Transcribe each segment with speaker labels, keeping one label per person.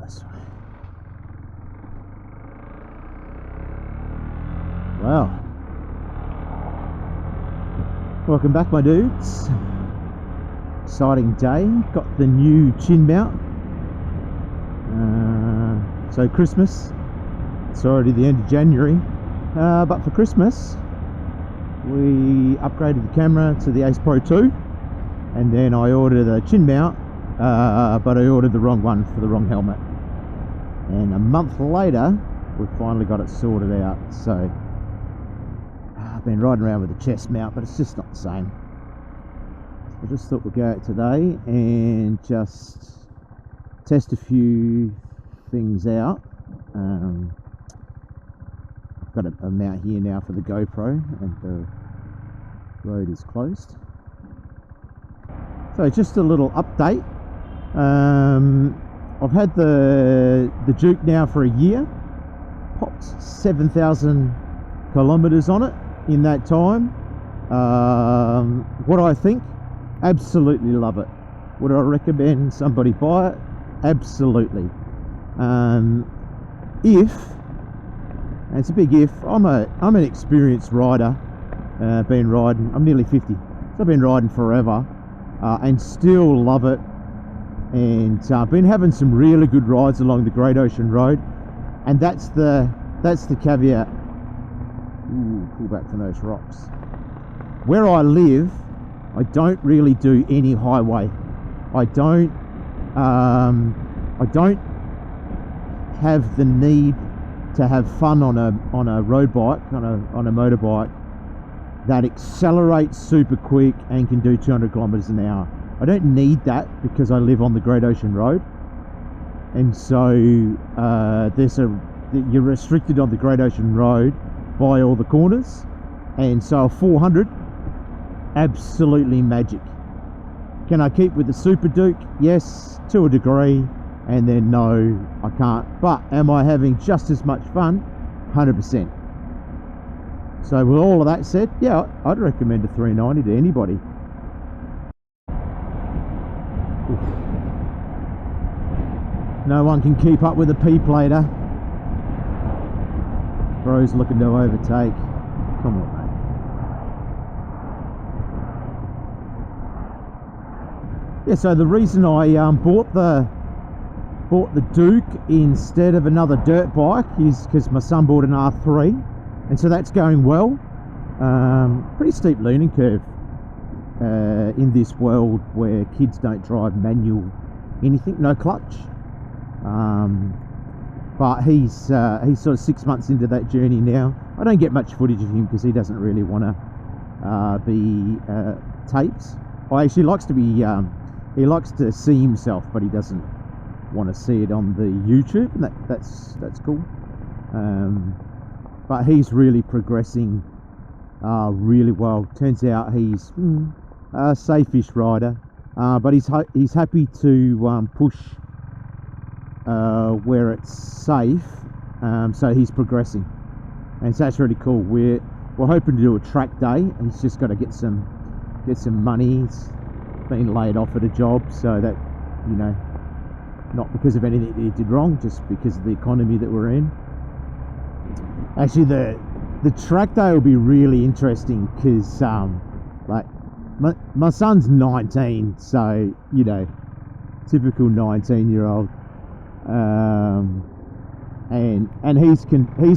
Speaker 1: this way. Wow. Welcome back, my dudes. Exciting day. Got the new chin mount. So Christmas. It's already the end of January. But for Christmas, we upgraded the camera to the Ace Pro 2. And then I ordered a chin mount, but I ordered the wrong one for the wrong helmet. And a month later, we finally got it sorted out. So I've been riding around with the chest mount, but it's just not the same. I just thought we'd go out today and just test a few things out. I've got a mount here now for the GoPro, and the road is closed. So just a little update. I've had the Duke now for a year. Popped 7,000 kilometers on it in that time. What I think, absolutely love it. Would I recommend somebody buy it? Absolutely. If, and it's a big if, I'm an experienced rider. Been riding, I'm nearly 50, so I've been riding forever, and still love it. And been having some really good rides along the Great Ocean Road, and that's the caveat. Ooh, pull back from those rocks. Where I live, I don't really do any highway. I don't have the need to have fun on a road bike, on a motorbike that accelerates super quick and can do 200 kilometers an hour. I don't need that because I live on the Great Ocean Road, and so you're restricted on the Great Ocean Road by all the corners, and so a 400, absolutely magic. Can I keep with the Super Duke? Yes, to a degree, and then no, I can't. But am I having just as much fun? 100%. So with all of that said, yeah, I'd recommend a 390 to anybody. Oof. No one can keep up with a P-plater. Bro's looking to overtake. Come on, mate. Yeah, so the reason I bought the Duke instead of another dirt bike is because my son bought an R3, and so that's going well. Pretty steep learning curve in this world where kids don't drive manual anything, no clutch. But he's sort of 6 months into that journey now. I don't get much footage of him because he doesn't really want to be taped. Well, actually, he likes to see himself, but he doesn't want to see it on the YouTube, and that's cool. But he's really progressing really well. Turns out he's a safe-ish rider, but he's happy to push where it's safe, so he's progressing, and so that's really cool. We're hoping to do a track day. He's just got to get some money. He's been laid off at a job, so that, you know, not because of anything that he did wrong, just because of the economy that we're in. Actually, the track day will be really interesting because like my son's 19, so, you know, typical 19-year-old, and he's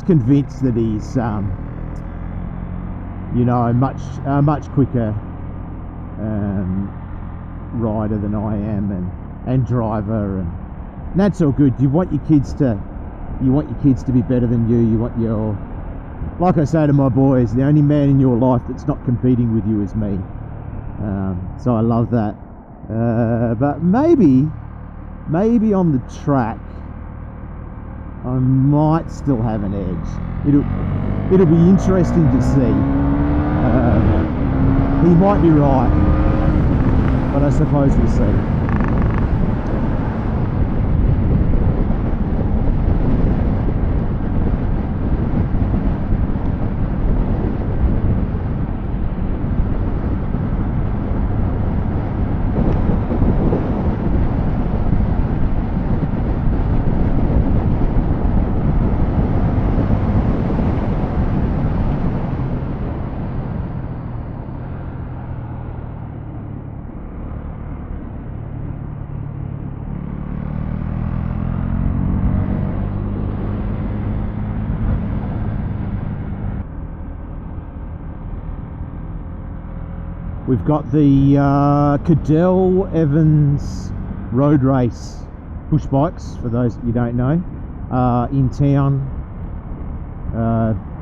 Speaker 1: convinced that he's you know, a much quicker rider than I am, and driver, and that's all good. You want your kids to be better than you. You want like I say to my boys, the only man in your life that's not competing with you is me. So I love that. But maybe on the track I might still have an edge. It'll be interesting to see. He might be right, but I suppose we'll see. We've got the Cadell Evans road race push bikes, for those that you don't know, in town.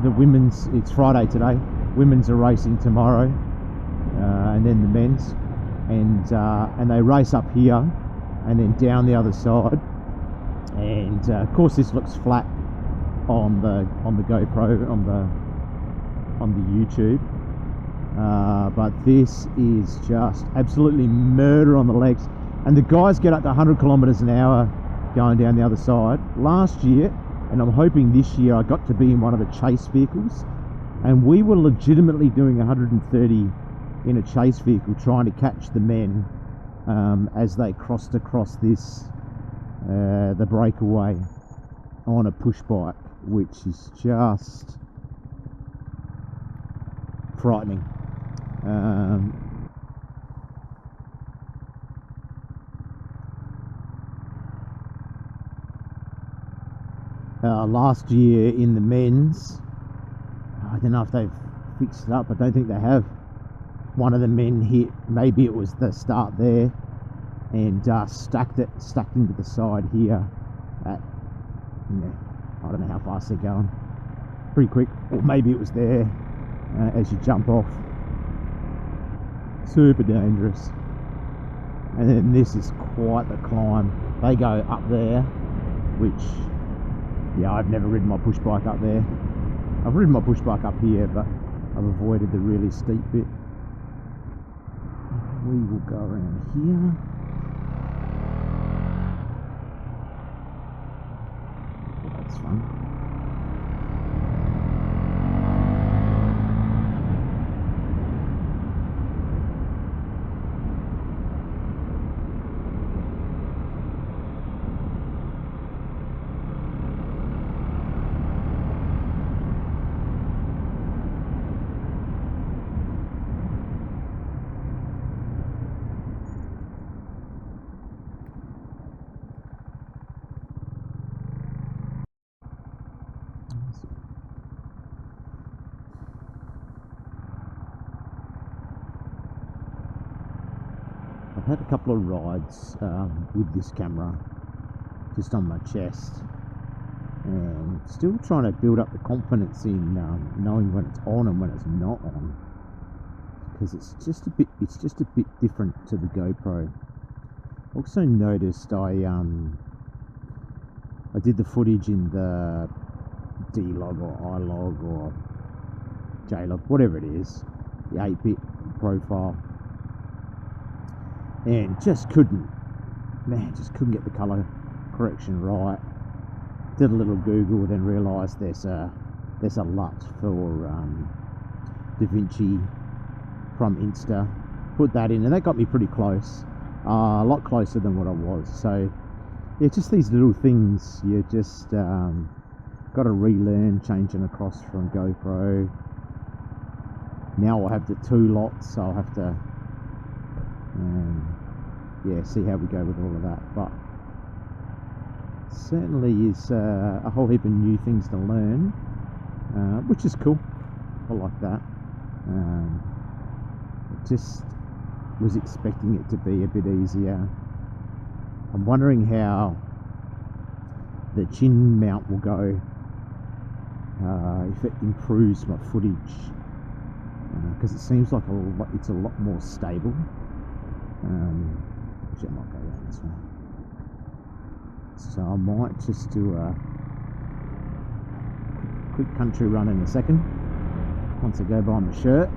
Speaker 1: The women's, it's Friday today, women's are racing tomorrow, and then the men's, and they race up here and then down the other side. And of course this looks flat on the GoPro, on the YouTube, but this is just absolutely murder on the legs, and the guys get up to 100 kilometers an hour going down the other side. Last year, and I'm hoping this year, I got to be in one of the chase vehicles, and we were legitimately doing 130 in a chase vehicle trying to catch the men as they crossed across this the breakaway on a push bike, which is just frightening. Last year in the men's, I don't know if they've fixed it up, I don't think they have. One of the men hit, maybe it was the start there, and stacked into the side here at, I don't know how fast they're going, pretty quick, or maybe it was there as you jump off. Super dangerous. And then this is quite the climb. They go up there, which, yeah, I've never ridden my push bike up there. I've ridden my push bike up here, but I've avoided the really steep bit. We will go around here. Oh, that's fun. I've had a couple of rides with this camera just on my chest, and still trying to build up the confidence in knowing when it's on and when it's not on, because it's just a bit different to the GoPro. Also noticed I did the footage in the D-Log or I-Log or J-Log, whatever it is, the 8-bit profile, and just couldn't get the colour correction right. Did a little Google, then realised there's a LUT for DaVinci from Insta. Put that in, and that got me pretty close, a lot closer than what I was. So yeah, just these little things you just got to relearn, changing across from GoPro. Now I'll have the 2 lots, so I'll have to yeah, see how we go with all of that. But certainly is a whole heap of new things to learn, which is cool. I like that. Just was expecting it to be a bit easier. I'm wondering how the chin mount will go, if it improves my footage, because it seems like it's a lot more stable. Actually, I might go down this one. So I might just do a quick country run in a second, once I go buy my shirt.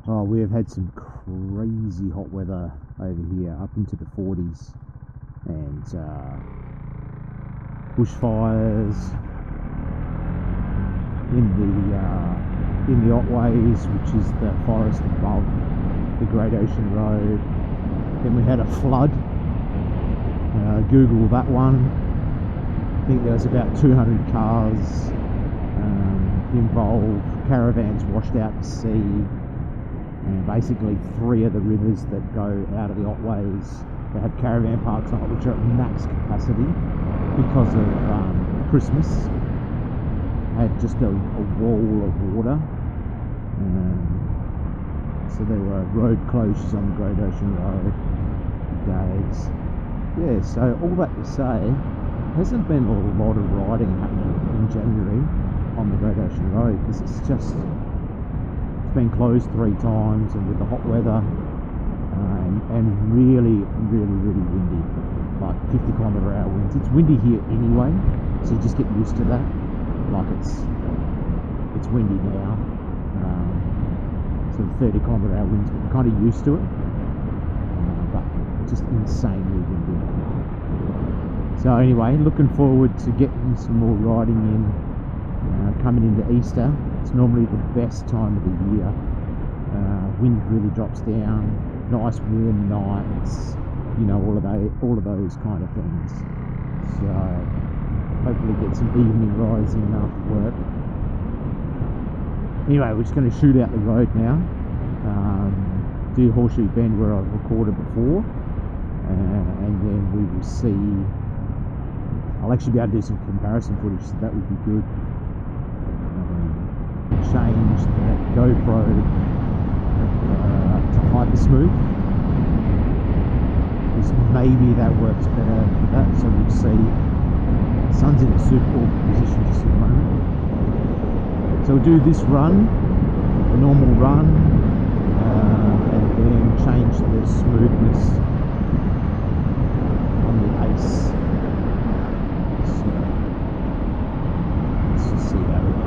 Speaker 1: Oh, we have had some crazy hot weather over here, up into the 40s, and bushfires in the Otways, which is the forest above the Great Ocean Road. Then we had a flood. Google that one. I think there was about 200 cars involved, caravans washed out to sea, and basically 3 of the rivers that go out of the Otways, they have caravan parks on it, which are at max capacity because of Christmas. had just a wall of water. So there were road closures on the Great Ocean Road days. Yeah, so all that to say, hasn't been a lot of riding happening in January on the Great Ocean Road because it's been closed 3 times, and with the hot weather and really windy, like 50-kilometre-hour winds. It's windy here anyway, so you just get used to that. Like it's windy now, so 30-kilometre-hour winds, but you're kind of used to it. But just insanely windy. So anyway, looking forward to getting some more riding in. Coming into Easter, it's normally the best time of the year. Wind really drops down, nice warm nights, you know, all of those kind of things. So hopefully get some evening rides in after work. Anyway, we're just going to shoot out the road now, do Horseshoe Bend where I've recorded before, and then we will see. I'll actually be able to do some comparison footage, so that would be good. Change the GoPro to hyper smooth, because maybe that works better for that. So we'll see. The sun's in a super awkward position just at the moment. So we'll do this run, a normal run, and then change the smoothness on the Ace. So let's just see how we go.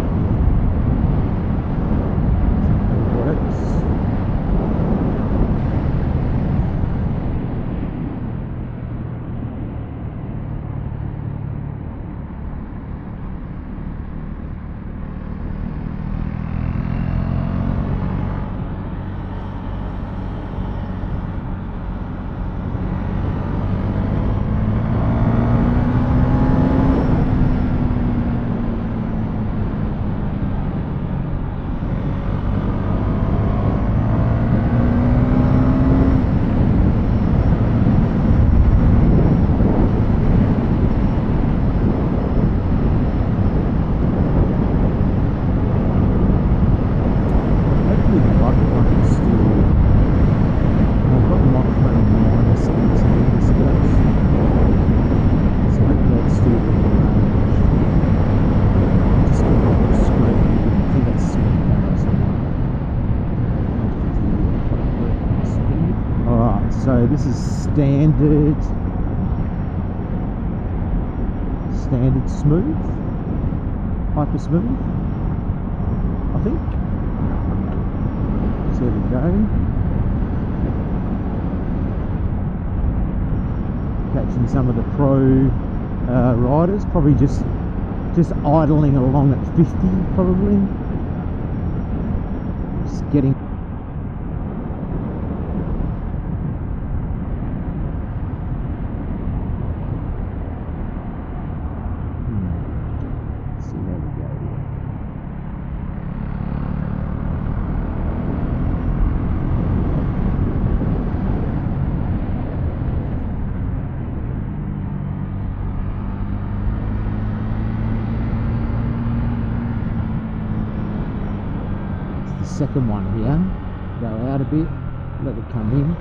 Speaker 1: So this is standard smooth, hyper smooth, I think. So there we go. Catching some of the pro riders, probably just idling along at 50 probably. Just getting. Second one here, go out a bit, let it come in.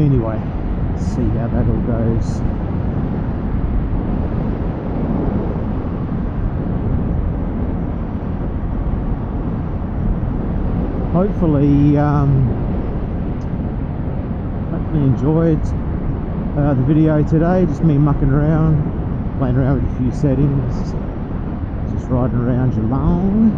Speaker 1: Anyway, let's see how that all goes. Hopefully enjoyed the video today. Just me mucking around, playing around with a few settings, just riding around Geelong.